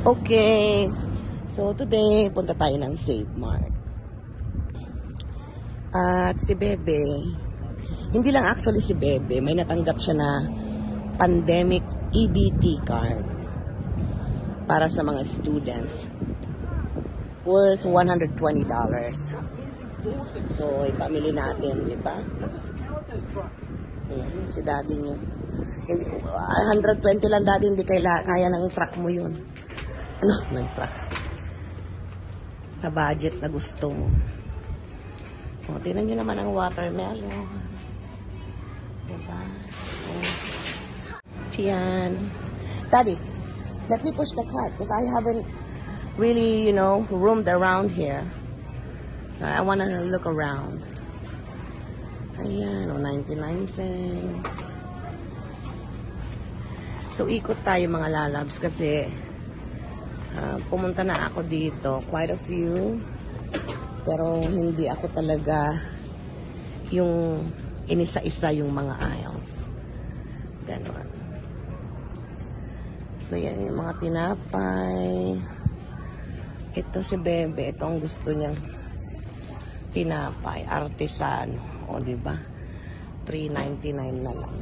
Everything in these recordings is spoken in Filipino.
Okay. So, today, punta tayo ng Save Mart. At si Bebe, hindi lang actually si Bebe, may natanggap siya na pandemic EBT card para sa mga students worth $120. So, ipamili natin, di ba? Si daddy nyo. 120 lang daddy, hindi kaya ng truck mo yun. Ano? Ng truck. Sa budget na gusto mo. O, tingnan nyo naman ang watermelon. Diba? O. Yan. Daddy, let me push the cart because I haven't really, you know, roamed around here. So, I wanna look around. Ayan, o, 99 cents. So, ikot tayo mga lalabs kasi pumunta na ako dito. Quite a few. Pero hindi ako talaga yung inisa-isa yung mga aisles. Ganon. So, yan yung mga tinapay. Ito si Bebe. Ito ang gusto niyang tinapay. Artisan. O, diba? $3.99 na lang.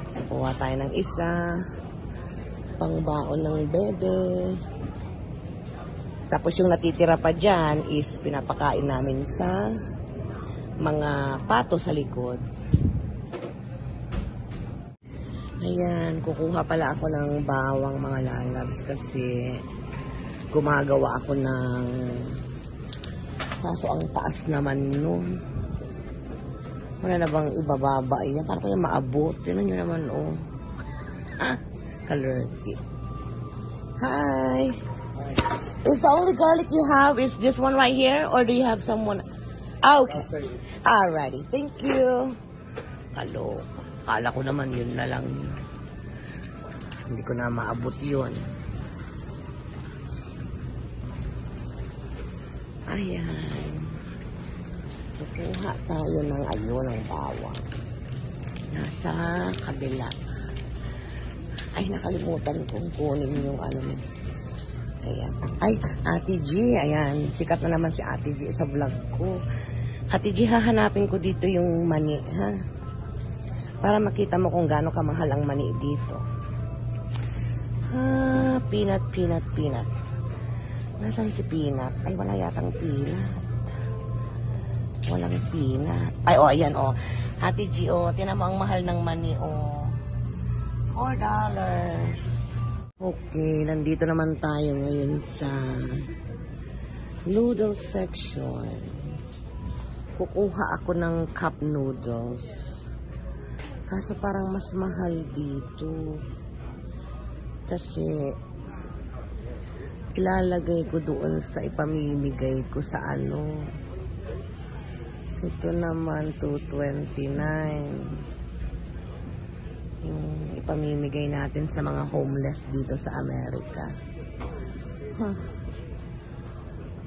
So, kuha tayo ng isa. Pangbaon ng Bebe. Tapos yung natitira pa dyan is pinapakain namin sa mga pato sa likod. Ayan, kukuha pala ako ng bawang mga lalabs kasi gumagawa ako ng kaso ang taas naman nun. Wala na bang ibababa? Yan, para kaya maabot. Tinan nyo naman, oh. Kalurki. Hi! Is the only garlic you have is just one right here? Or do you have someone? Ah, okay. Alrighty. Thank you. Kalo. Kala ko naman yun na lang. Hindi ko na maabot yun. Ayan. So, kuha tayo ng ng bawang. Nasa kabila. Ay, nakalimutan kong kunin yung ano mo. Ayan. Ay, Ate G. Ayan. Sikat na naman si Ate G sa vlog ko. Ate G, hahanapin ko dito yung mani, ha? Para makita mo kung gaano kamahal ang mani dito. Peanut. Nasaan si Peanut? Ay, wala yatang peanut. Walang peanut. Ay, oh, ayan, oh. Ate G, oh. Tinan mo ang mahal ng mani, oh. $4. Okay, nandito naman tayo ngayon sa noodle section. Kukuha ako ng cup noodles. Kaso parang mas mahal dito. Kasi ilalagay ko doon sa ipamimigay ko sa ano. Ito naman, $2.29. Yung ipamimigay natin sa mga homeless dito sa Amerika.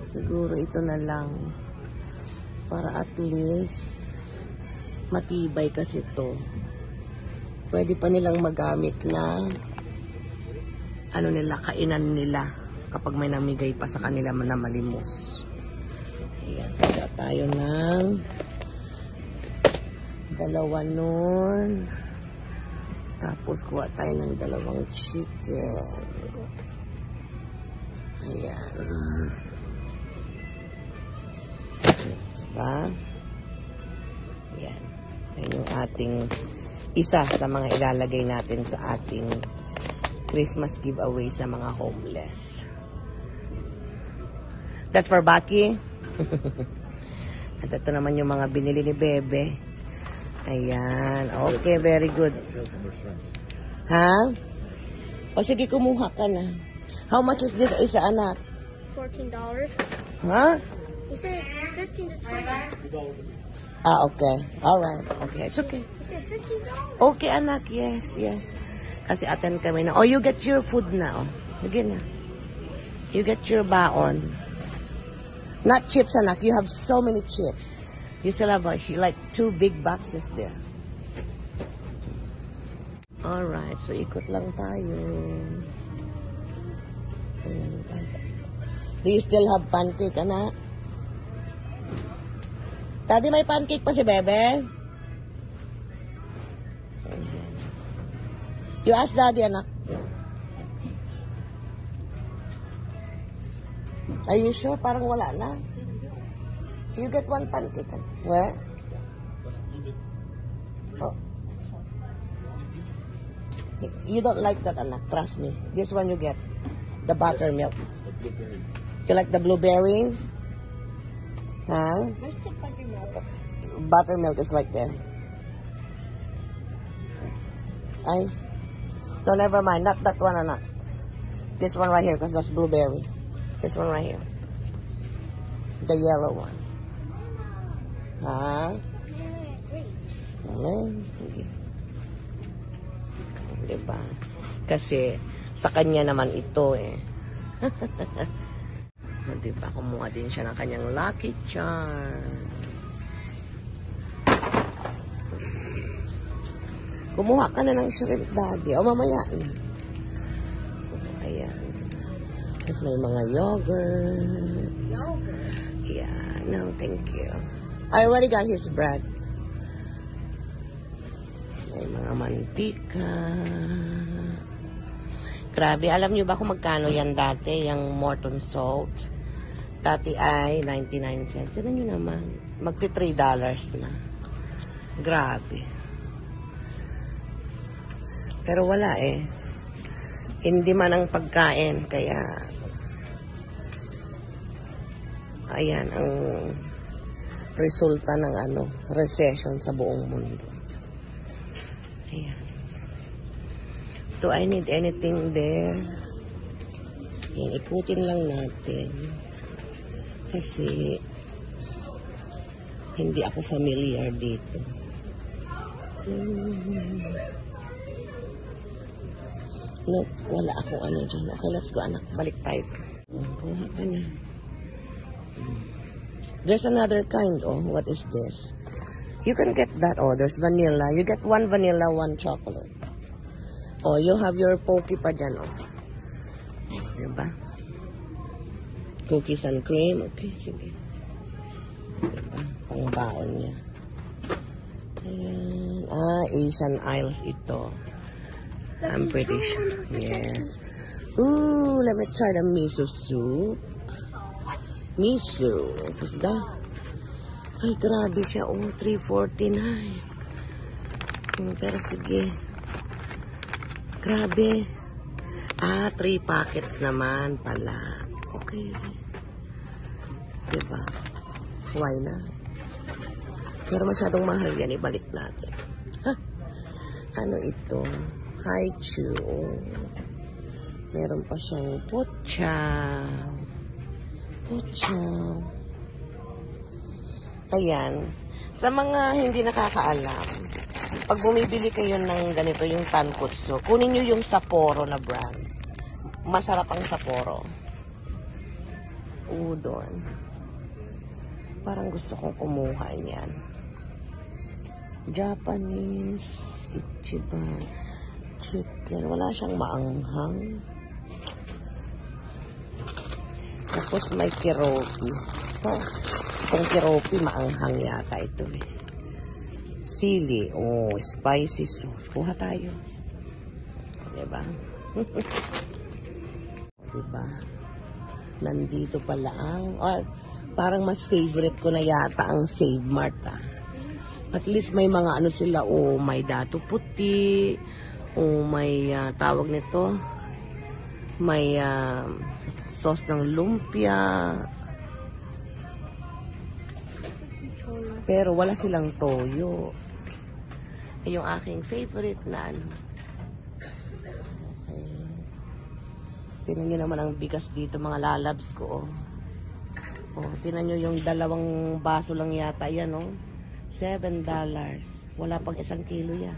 Siguro ito na lang. Para at least matibay kasi ito. Pwede pa nilang magamit na ano nila, kainan nila kapag may namigay pa sa kanila na malimos. Ayan, kaya tayo ng dalawa nun. Tapos, kuha tayo ng 2 chicken. Ayan. Diba? Ayan. Ayan yung ating isa sa mga ilalagay natin sa ating Christmas giveaway sa mga homeless. That's for Baki. At ito naman yung mga binili ni Bebe. Ayan. Okay, very good. Ha? O sige, kumuha ka na. How much is this isa, anak? $14. Ha? You said 15 to 20. Ah, okay. Alright. Okay, it's okay. You said $15? Okay, anak. Yes. Kasi attend kami na. Oh, you get your food now. Again na. You get your baon. Not chips, anak. You have so many chips. You still have like 2 big boxes there. Alright, so ikot lang tayo. Do you still have pancake, anak? Daddy, may pancake pa si Bebe? Ayan. You ask Daddy, anak. Are you sure? Parang wala na. You get one pancake. Where? Oh. You don't like that, anak. Trust me. This one you get. The buttermilk. You like the blueberry? Huh? Where's the buttermilk? Buttermilk is right there. Ay. No, never mind. Not that one, anak. This one right here, because that's blueberry. This one right here. The yellow one. Huh? Grapes. Hindi. Diba? Kasi, sa kanya naman ito eh. Diba? Kumuha din siya ng kanyang Lucky Charm. Kumuha ka na ng shrimp, Daddy. O, mamaya na. Ayan. Tapos may mga yogurt. Yeah, no, thank you. I already got his bread. May mga mantika. Grabe, alam nyo ba kung magkano yan dati? Yung Morton salt. Dati ay 99 cents. Tignan nyo naman. Magti $3 na. Grabe. Pero wala eh. Hindi man ang pagkain. Kaya ayan ang resulta ng recession sa buong mundo. Ayan. Do I need anything there? Ayan, ikutin lang natin. Kasi hindi ako familiar dito. No, wala akong dyan. Okay, let's go, anak. Balik tayo. Kuha ka na. There's another kind. Oh, what is this? You can get that. Oh, there's vanilla. You get one vanilla, one chocolate. Oh, you have your Pocky pa dyan. Oh. Diba? Cookies and cream. Okay, sige. Diba? Pangbaon niya. Ayan. Asian Isles ito. I'm pretty sure. Yes. Ooh, let me try the miso soup. Miso. What's that? Ay, grabe siya. Oh, $3.49. Pero sige. Grabe. 3 packets naman pala. Okay. Diba? Why na? Pero masyadong mahal yan. Ibalik natin. Ha? Ano ito? Haichu. Meron pa siyang pochaw. Pochaw. Ayan. Sa mga hindi nakakaalam, pag bumibili kayo ng ganito, yung tankutsu, kunin nyo yung Sapporo na brand. Masarap ang Sapporo. Udon. Parang gusto kong kumuha niyan. Japanese Ichiban chicken. Wala siyang maanghang. Tapos may kiropi. Itong kiropi, maanghang yata ito eh. Sili. Oh, spicy sauce. Kuha tayo. Diba? Diba? Nandito pala ang... parang mas favorite ko na yata ang Save Mart At least may mga sila. Oh, may dato puti. Oh, may tawag nito. May sauce ng lumpia. Pero wala silang toyo. Yung aking favorite na Okay. Tingnan nyo naman ang bigas dito, mga lalabs ko. Oh, tingnan nyo yung 2 baso lang yata yan, oh. $7. Wala pang 1 kilo yan.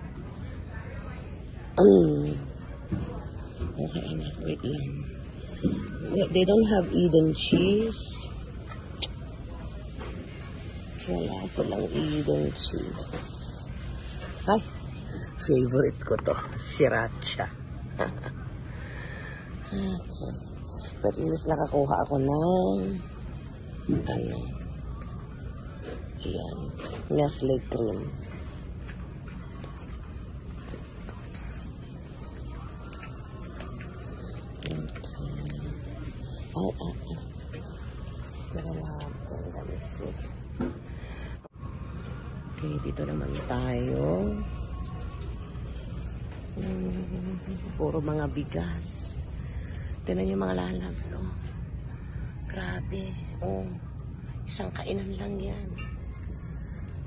Okay, anak. Wait lang. Wait, they don't have Eden cheese. Wala silang Eden cheese. Ay, favorite ko to. Sriracha. Okay. Pero at least nakakuha ako ng ano, yan, Nestle cream. Okay. Tira natin, let me see. Okay, dito naman tayo. Puro mga bigas. Tingnan yung mga lalabs, oh. Grabe, oh. Isang kainan lang yan.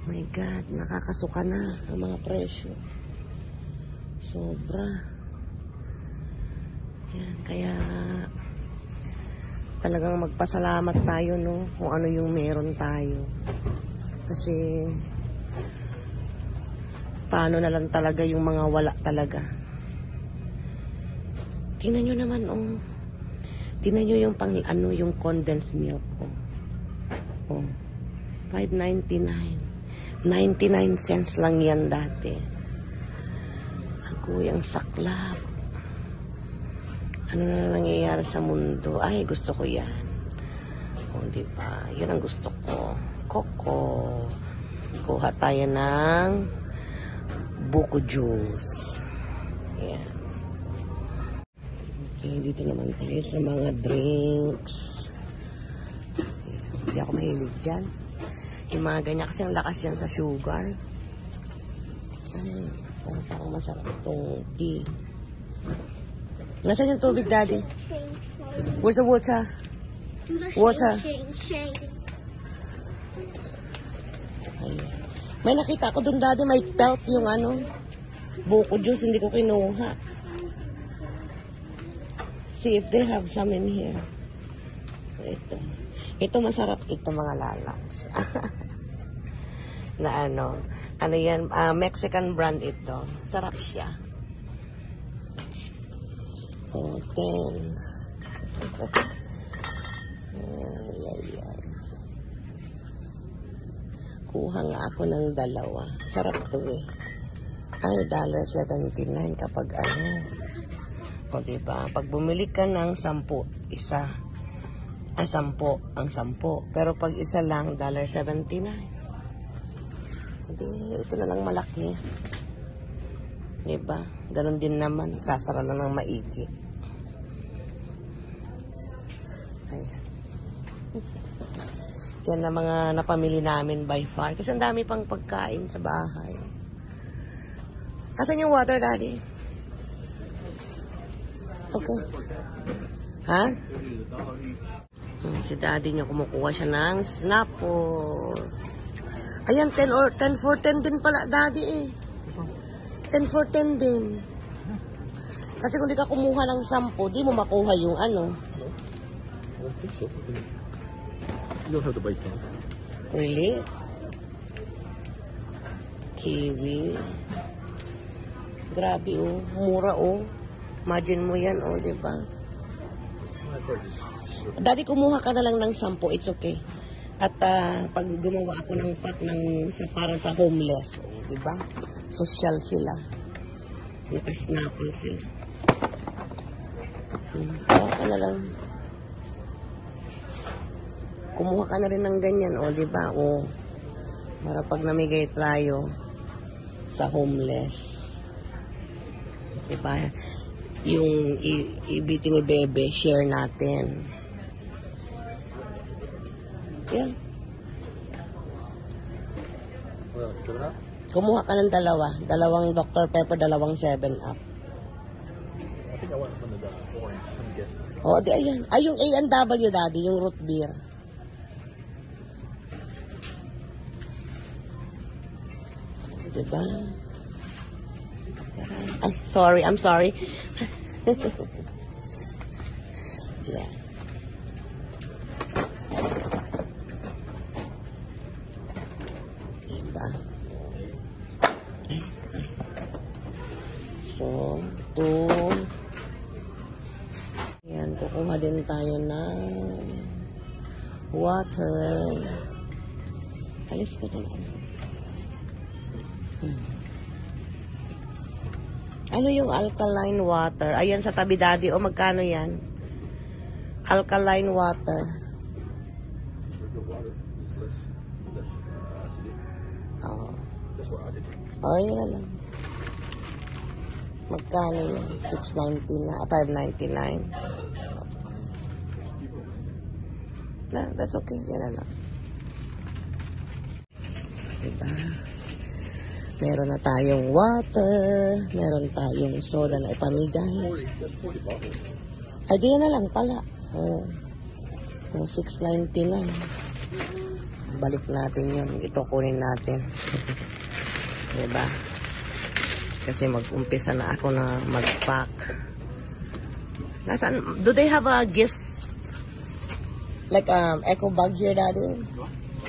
My God, nakakasuka na ang mga presyo. Sobra. Yan, kaya talagang magpasalamat tayo, no, kung ano yung meron tayo. Kasi paano na lang talaga yung mga wala talaga. Tingnan nyo naman, oh. Tingnan nyo yung pang, ano, yung condensed milk, oh. Oh. $5.99. 99 cents lang yan dati. Aguyang saklap. Ano na nangyayari sa mundo? Ay, gusto ko yan. O, diba? Yun ang gusto ko. Coco. Kuha tayo ng buko juice. Yan. Okay, dito naman tayo sa mga drinks. Hindi ako mahilig dyan. Yung mga ganyan kasi ang lakas yan sa sugar. Ay, parang masarap itong tea. Nasaan yung tubig, Daddy? Where's the water? Water. Ayan. May nakita ko dun, Daddy, may pelt yung ano, buko juice, hindi ko kinuha. See if they have some in here. Ito. Ito masarap ito, mga lalabs. Na ano yan, Mexican brand ito. Sarap siya. Oh, 10. Ay. Kuha nga ako ng dalawa. Sarap to eh. Ay, $1.79 kapag ano. O, diba? Pag bumili ka ng 10, isa. 10 ang 10. Pero pag isa lang, $1.79. Hindi, ito na lang malaki. Diba? Ganon din naman. Sasara lang ng maigi. Ayan. Yan na mga napamili namin by far. Kasi ang dami pang pagkain sa bahay. Asan yung water, Daddy? Okay. Ha? Si Daddy niya kumukuha siya ng Snapples. Ayan, 10 for 10 din pala, Daddy eh. 10 for 10 din. Kasi kung di ka kumuha ng 10, di mo makuha yung ano. I don't think so. You don't have to bite them. Really? Kiwi. Grabe oh. Mura oh. Imagine mo yan oh, di ba? Daddy, kumuha ka na lang ng 10. It's okay. At pag gumawa ako ng pack para sa homeless, oh, di ba? Social sila. Nakasnapple sila. Kumuha ka na lang. Kumuha ka na rin ng ganyan, o, di ba? O, para pag namigay tayo sa homeless. Di ba? Yung ibiti ni Bebe, share natin. Yeah. Well, 7 up? Kumuha ka ng dalawang Dr. Pepper, dalawang 7 Up. I think I want some of the orange. I'm guessing. O, di ayan. Ay, yung A&W, Daddy, yung root beer. Diba? Ay, sorry. I'm sorry. Yeah. Diba? So, 2. Ayan, kukuha din tayo ng water. Alis ka na lang. Ano yung alkaline water? Ayan sa tabi, Daddy. O, magkano yan? Alkaline water. Regular water is less acidic. Oh. That's what I did. Oh, yun na lang. Magkano yan? 6.99 na, 5.99. Na, that's okay. Yan na lang. Diba? Meron na tayong water. Meron tayong soda na ipamigay. That's 40 bottles. Ay, di yan na lang pala. Oh. 6.99. Balik natin yun. Ito kunin natin. Diba? Kasi mag-umpisa na ako na mag-pack. Nasaan? Do they have a gift? Like eco bag here, Daddy?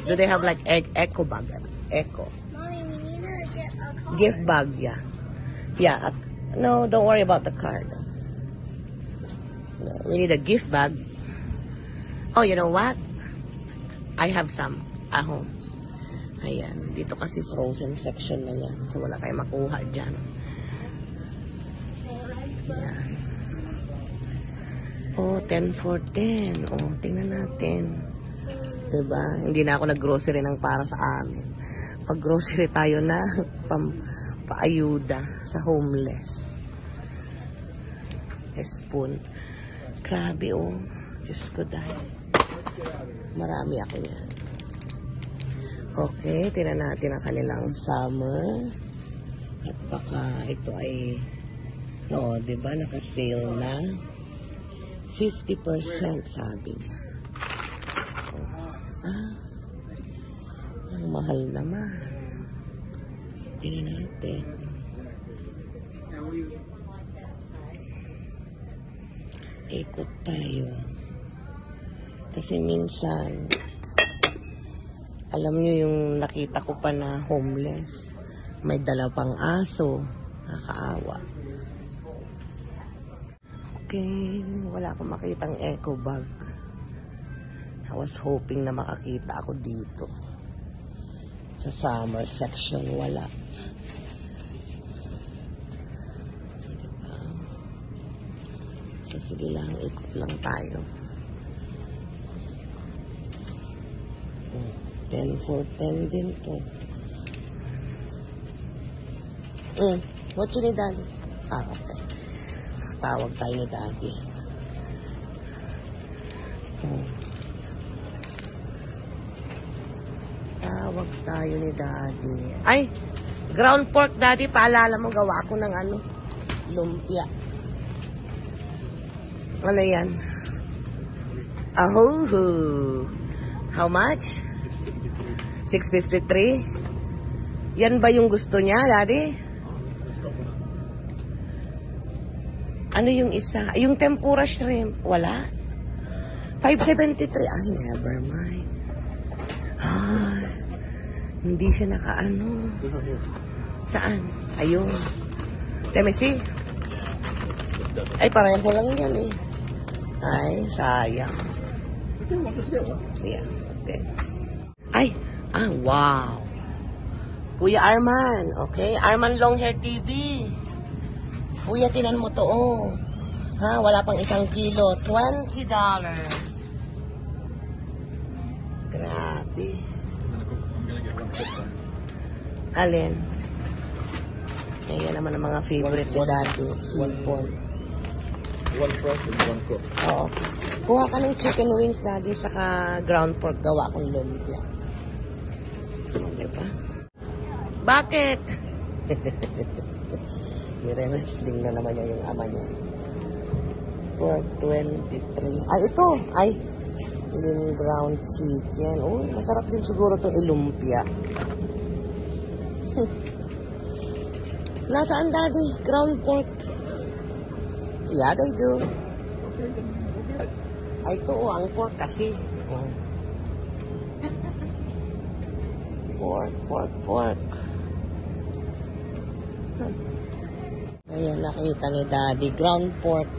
Do they have like eco bag? Eco. Mommy, we need to get a car. Gift bag, yeah. Yeah. No, don't worry about the card. No, we need a gift bag. Oh, you know what? I have some at home. Ayan. Dito kasi frozen section na yan. So, wala tayong makuha dyan. Ayan. Oh, 10 for 10. Oh, tingnan natin. Diba? Hindi na ako nag-grocery ng para sa amin. Pag-grocery tayo na paayuda sa homeless. Spoon. Grabe, oh. Diyos ko dahil. Marami ako yan. Okay, tingnan natin ang kanilang summer. At baka ito ay, no, diba, naka-sale na. 50% sabi niya. Ang mahal naman. Tingnan natin. Ikot tayo. Kasi minsan, alam nyo yung nakita ko pa na homeless. May dala pang aso. Nakakaawa. Okay, wala akong makitang eco bag. I was hoping na makakita ako dito. Sa summer section, wala. Diba? So, sige lang, ikot lang tayo. 10 for 10 din to. What you need, Daddy? Okay. Tawag tayo ni Daddy. Tawag tayo ni Daddy. Ay! Ground pork, Daddy. Paalala mo, gawa ako ng ano? Lumpia. Ano yan? Ahuhu! How much? 653? Yan ba yung gusto niya, Daddy? Ano yung isa? Yung tempura shrimp, wala? 573. Ay, never mind. Ah, hindi siya nakaano. Saan? Ayun. Let me see. Ay, pareho lang yan eh. Ay, sayang. Yan, okay. Ay, wow. Kuya Arman, okay? Arman Long Hair TV. Kuya, tinan mo to, oh. Ha, wala pang 1 kilo. $20. Grabe. Alin? Ayan naman ang mga favorite ni Daddy. Hipon. One fresh and one cooked. Oo. Kuha ka ng chicken wings, Daddy, saka ground pork. Gawa akong lumpia. Diba? Bakit? Nire-wrestling na naman niya yung ama niya. Pork 23. Ay, ito. Ay, lean ground chicken. Uy, masarap din siguro itong ilumpia. Nasaan, Daddy? Ground pork. Yeah, they do. Ay, ito, ang pork kasi. Pork. Ayan, nakita ni Daddy. Ground pork.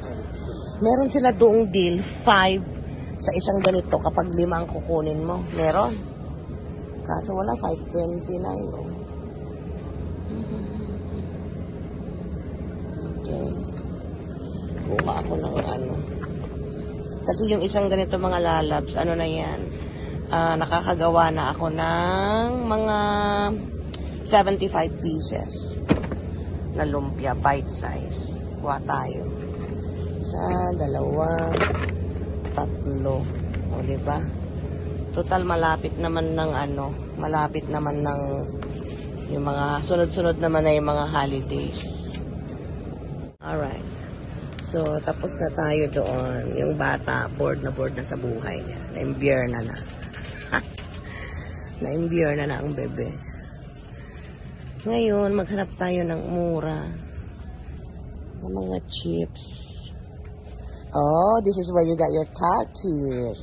Meron sila doong deal, 5 sa isang ganito kapag 5 ang kukunin mo. Meron. Kaso wala, 5.29. Oh. Okay. Kuha ako ng ano. Kasi yung isang ganito mga lalabs, ano na yan, nakakagawa na ako ng mga 75 pieces na lumpia, bite size. Kuha tayo. Isa, dalawa, tatlo. O, diba? Total, malapit naman ng yung mga sunod-sunod naman na yung mga holidays. Alright. So, tapos na tayo doon. Yung bata, bored na sa buhay niya. Na-imbier na. Na-imbier na ang bebe. Ngayon, maghanap tayo ng mura. Ng mga chips. Oh, this is where you got your Takis.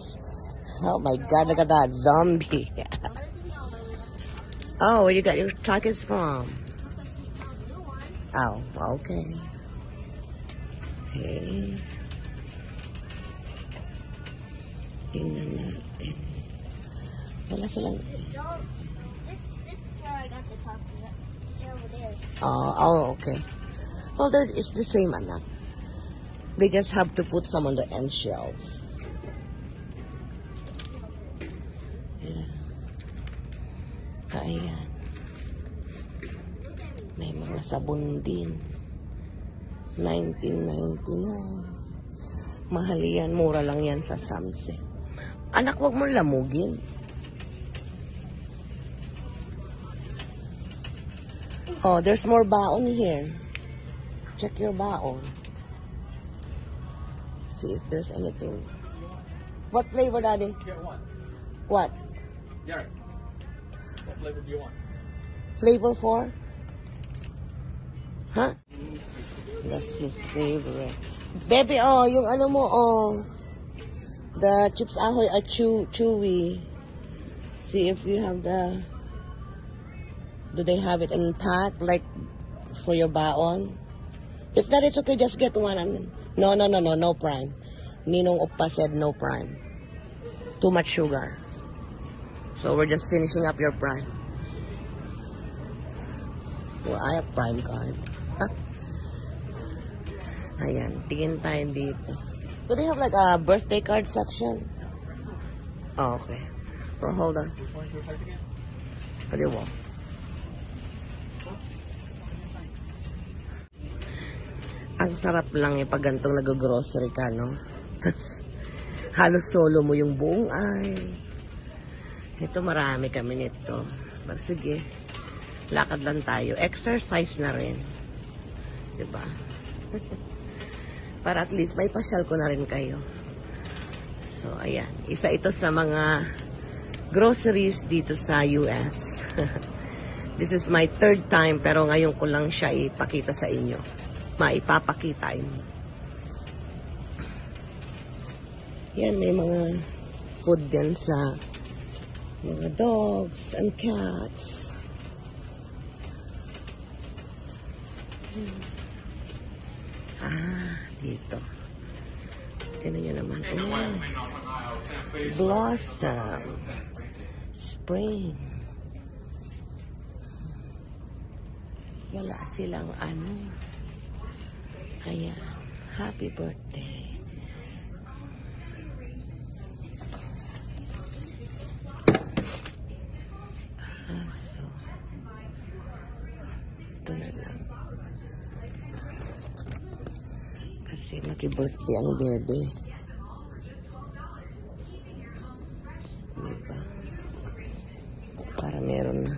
Oh my God, look at that zombie. Oh, where you got your Takis from? Oh, okay. Okay. Tingnan natin. Wala silang... This is where I got the top. They're over there. Oh, okay. Well, there is the same, anak. They just have to put some on the end shelves. Yeah. Ayan. May mga sabon din. 1999. Mahal yan. Mura lang yan sa Samse. Anak, wag mo lamugin. Oh, there's more baon here. Check your baon. See if there's anything. What flavor, Daddy? Get one. What? Yeah. What flavor do you want? Flavor 4? Huh? That's his favorite. Baby, oh, yung ano mo, oh. The Chips Ahoy are chewy. See if you have the... Do they have it in pack, like, for your baon? If not, it's okay, just get one. No prime. Ninong Oppa said no prime. Too much sugar. So we're just finishing up your prime. Well, I have prime card. Ayan, tingin tayo dito. Do they have like a birthday card section? Oh, okay. Well, hold on. What do you want? Ang sarap lang pag gantong nag-grocery ka, no? Tapos, halos solo mo yung buong ay. Ito, marami kami nito. Pero sige, lakad lang tayo. Exercise na rin. Diba? Para at least may pasyal ko na rin kayo. So, ayan. Isa ito sa mga groceries dito sa US. This is my 3rd time, pero ngayon ko lang siya ipakita sa inyo. Maipapakita inyo. Yan, may mga food din sa mga dogs and cats. Dito. Tignan nyo naman. Oh, Blossom. Spring. Wala silang ano. Ayan. Happy birthday. So, ito na lang. Kasi naki-birthday ang bebe. Diba? Para meron na.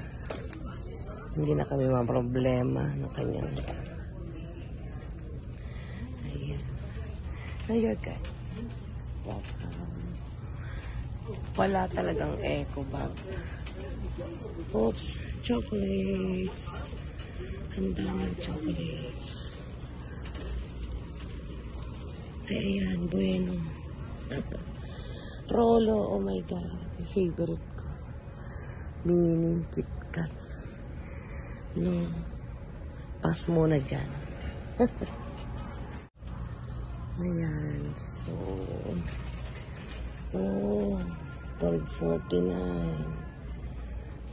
Hindi na kami ma-problema na kanyang. Ayan. No, you're good. Welcome. Wala talagang eco bag. Oops. Chocolates. Ang daming chocolates. Ay, ayan, bueno. Rolo, oh my God. Favorite ko. Mini KitKat. No. Pass muna dyan. Ayan, so. Oh, 12.49.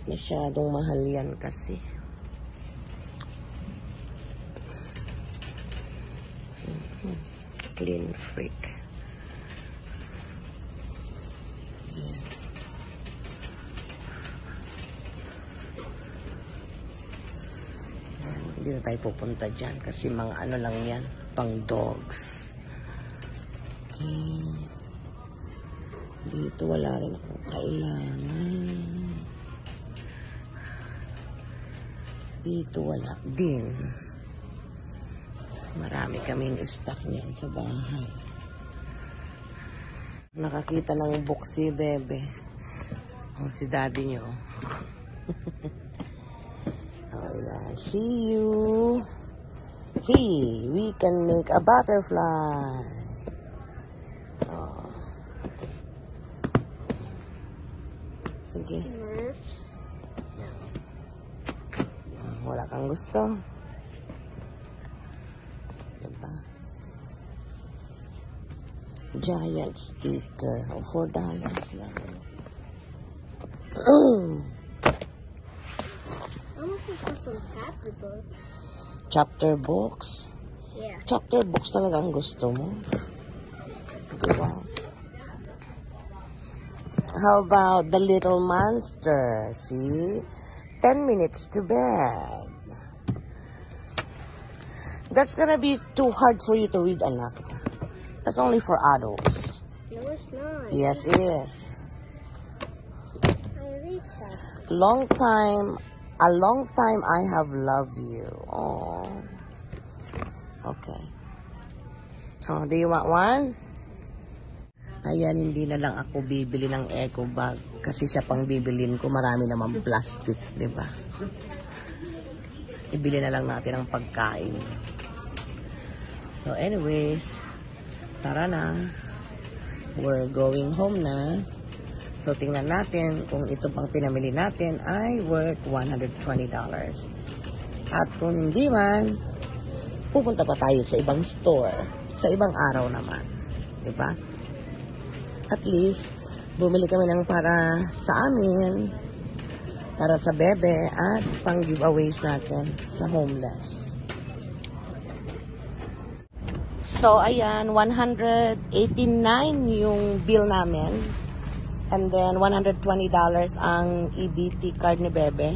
Masyadong mahal yan kasi. Clean freak. Hindi na tayo pupunta dyan kasi mga ano lang yan, pang dogs. Okay. Dito wala rin akong kailangan. Dito wala din. Marami kaming stock niyan sa bahay. Nakakita ng book si Bebe. O, si daddy niyo. Ayan. See you. Free. We can make a butterfly. Oh. Sige. Smurfs. Wala kang gusto. Diba? Giant sticker. O, $4 lang. I'm looking for some chapter books. Chapter books. Yeah. Chapter books talaga ang gusto mo. Diba? How about The Little Monster? See? 10 minutes to bed. That's gonna be too hard for you to read, anak. That's only for adults. No, it's not. Yes, it is. I read chapter. A long time I have loved you. Oh. Okay. Oh, do you want one? Ayan, hindi na lang ako bibili ng eco bag kasi siya pang bibilin ko, marami naman plastic, di ba? Ibili na lang natin ang pagkain. So anyways, tara na. We're going home na. So tingnan natin kung ito pang pinamili natin ay worth $120. At kung hindi man, pupunta pa tayo sa ibang store, sa ibang araw naman. Di ba? At least, bumili kami ng para sa amin, para sa bebe, at pang giveaways natin sa homeless. So, ayan, $189 yung bill namin. And then, $120 ang EBT card ni bebe.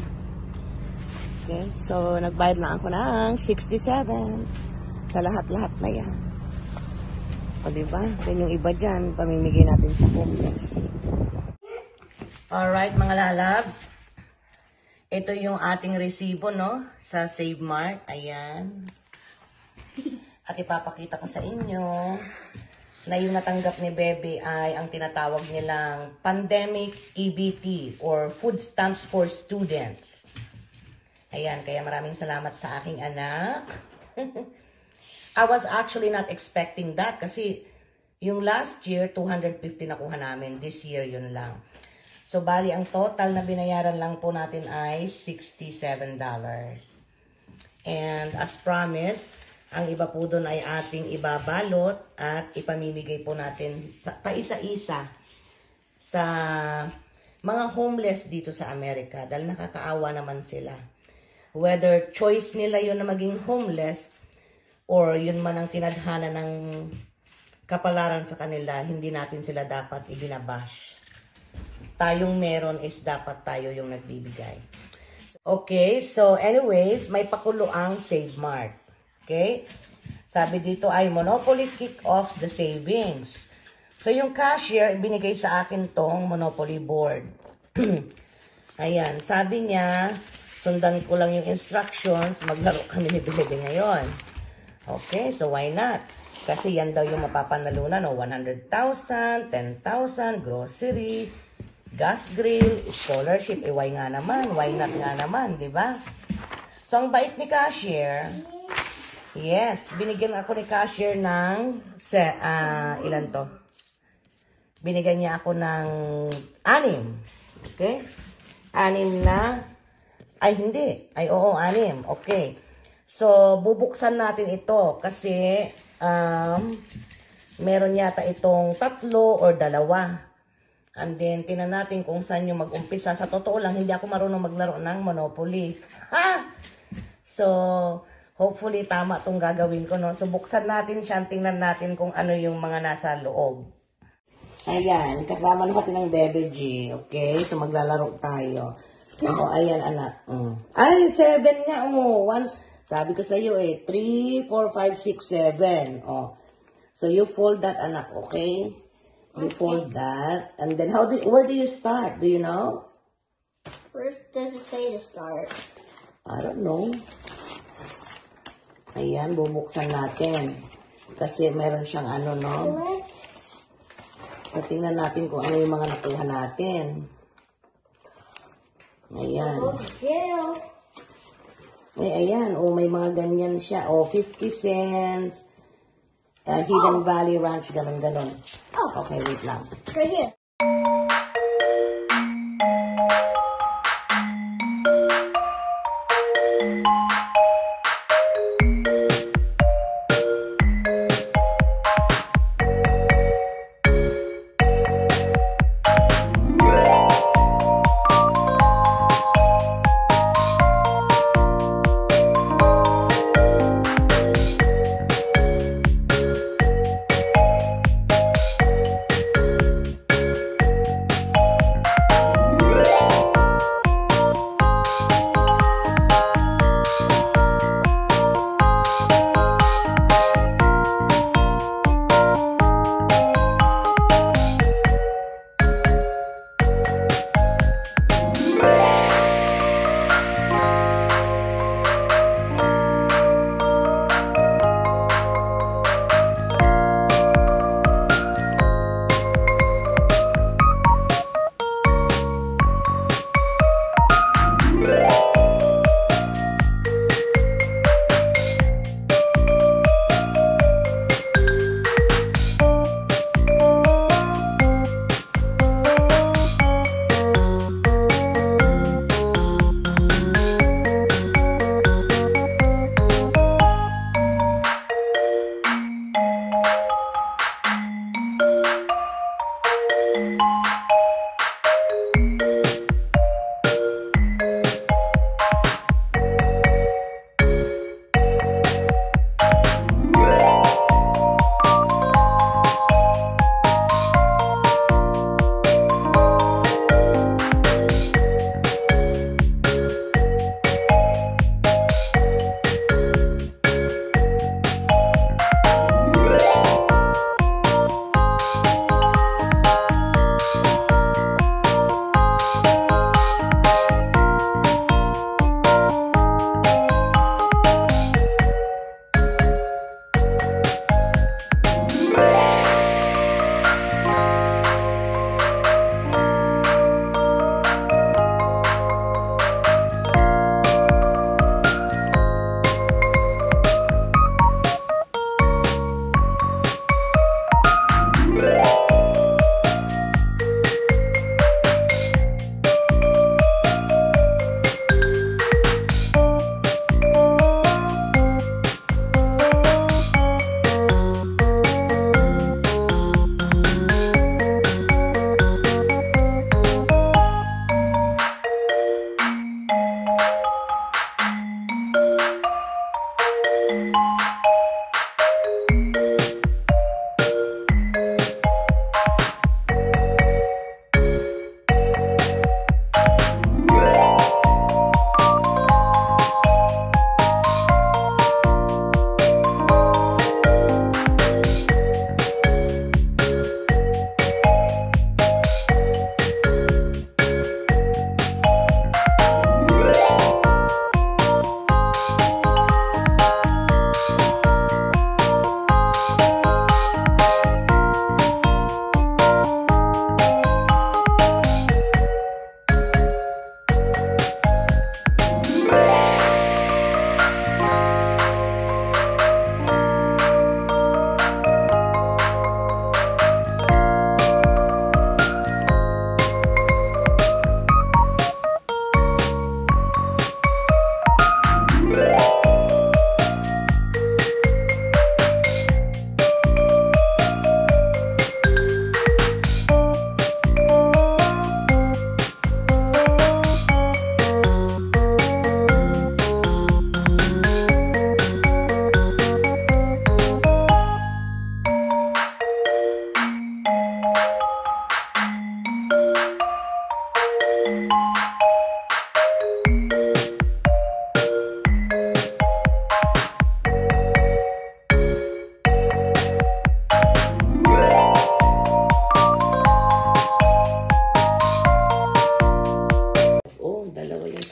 Okay, so, nagbayad na ako ng $67 sa lahat-lahat na yan. O, diba? Then yung iba dyan, pamimigay natin sa homeless. Alright, mga lalabs. Ito yung ating resibo, no? Sa Save Mart. Ayan. At ipapakita ko sa inyo na yung natanggap ni Bebe ay ang tinatawag nilang Pandemic EBT or Food Stamps for Students. Ayan, kaya maraming salamat sa aking anak. I was actually not expecting that kasi yung last year, 250 nakuha namin. This year, yun lang. So, bali, ang total na binayaran lang po natin ay $67. And as promised, ang iba po doon ay ating ibabalot at ipamimigay po natin paisa-isa sa mga homeless dito sa Amerika dahil nakakaawa naman sila. Whether choice nila yun na maging homeless or yun man ang tinadhana ng kapalaran sa kanila, hindi natin sila dapat ibinabash. Tayong meron is dapat tayo yung nagbibigay. Okay, so anyways, may pakulo ang Save Mart. Okay? Sabi dito ay Monopoly kick-off the savings. So yung cashier, binigay sa akin tong Monopoly board. Ayan, sabi niya, sundan ko lang yung instructions, maglaro kami ni Bebe ngayon. Okay, so why not? Kasi yan daw yung mapapanalunan, no? 100,000, 10,000, grocery, gas grill, scholarship. Eh, why nga naman? Why not nga naman, di ba? So, ang bait ni cashier, yes, binigyan ako ni cashier ng, ilan to? Binigyan niya ako ng 6. Okay? 6 na, ay hindi, ay oo, 6. Okay. So, bubuksan natin ito kasi meron yata itong 3 or 2. And then, tinan natin kung saan yung mag-umpisa. Sa totoo lang, hindi ako marunong maglaro ng Monopoly. Ha! So, hopefully, tama itong gagawin ko, no? So, buksan natin siya. Tingnan natin kung ano yung mga nasa loob. Ayan, kasama natin ng Bebe G. Okay? So, maglalaro tayo. Oh, ayan, anak. Ay, 7 nga. Oh, Sabi ko sa iyo 3, 4, 5, 6, 7. Oh. So you fold that, anak, okay? You fold that. And then where do you start? Do you know? Where does it say to start? I don't know. Ayan, bubuksan natin. Kasi meron siyang ano, no? So, tingnan natin kung ano yung mga nakuha natin. Ayan. Go to jail. Ayan. Oh, may mga ganyan siya. Oh, 50 cents. Hidden Valley Ranch, ganon. Oh. Okay, wait lang. Right here.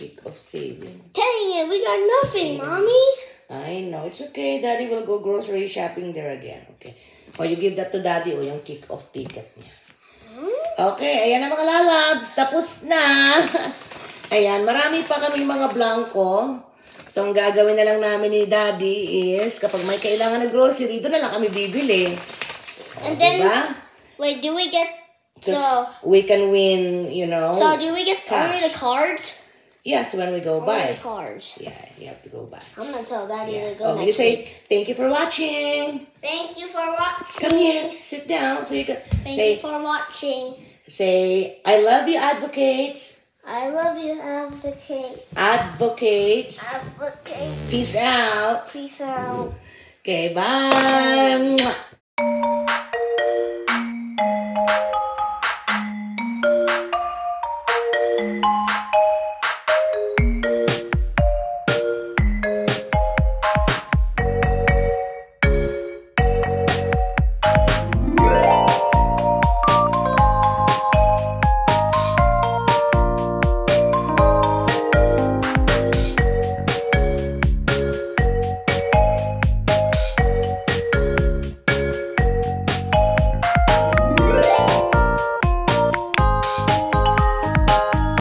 kick of saving. Dang it, we got nothing, Mommy. I know. It's okay. Daddy will go grocery shopping there again. Okay. O, you give that to Daddy o yung kick-off ticket niya. Okay, ayan na mga lalabs. Tapos na. Ayan, marami pa kaming mga blanco. So, ang gagawin na lang namin ni Daddy is, kapag may kailangan na grocery, doon na lang kami bibili. And then, diba? wait, do we get Because we can win, you know. So do we get cash. only the cards? Yes, when we go Only by. the cards. Yeah, you have to go by. I'm gonna tell Daddy Yes. to go Oh, you next say, week. thank you for watching. Thank you for watching. Come here, sit down so you can Thank say, you for watching. say, I love you, advocates. I love you, advocate. Advocates. Advocate. Peace out. Peace out. Okay, bye. Mwah.